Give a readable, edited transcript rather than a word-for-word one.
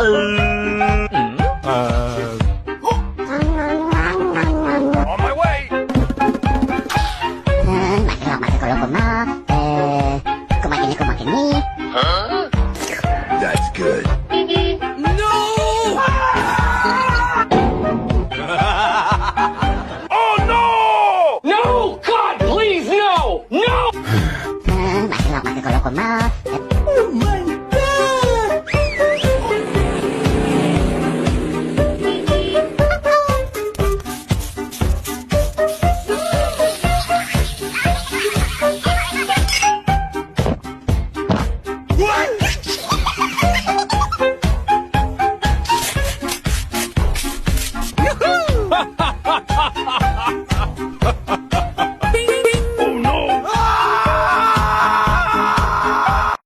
On my way. Huh? That's good. No! Oh no! No! God, please, no! No!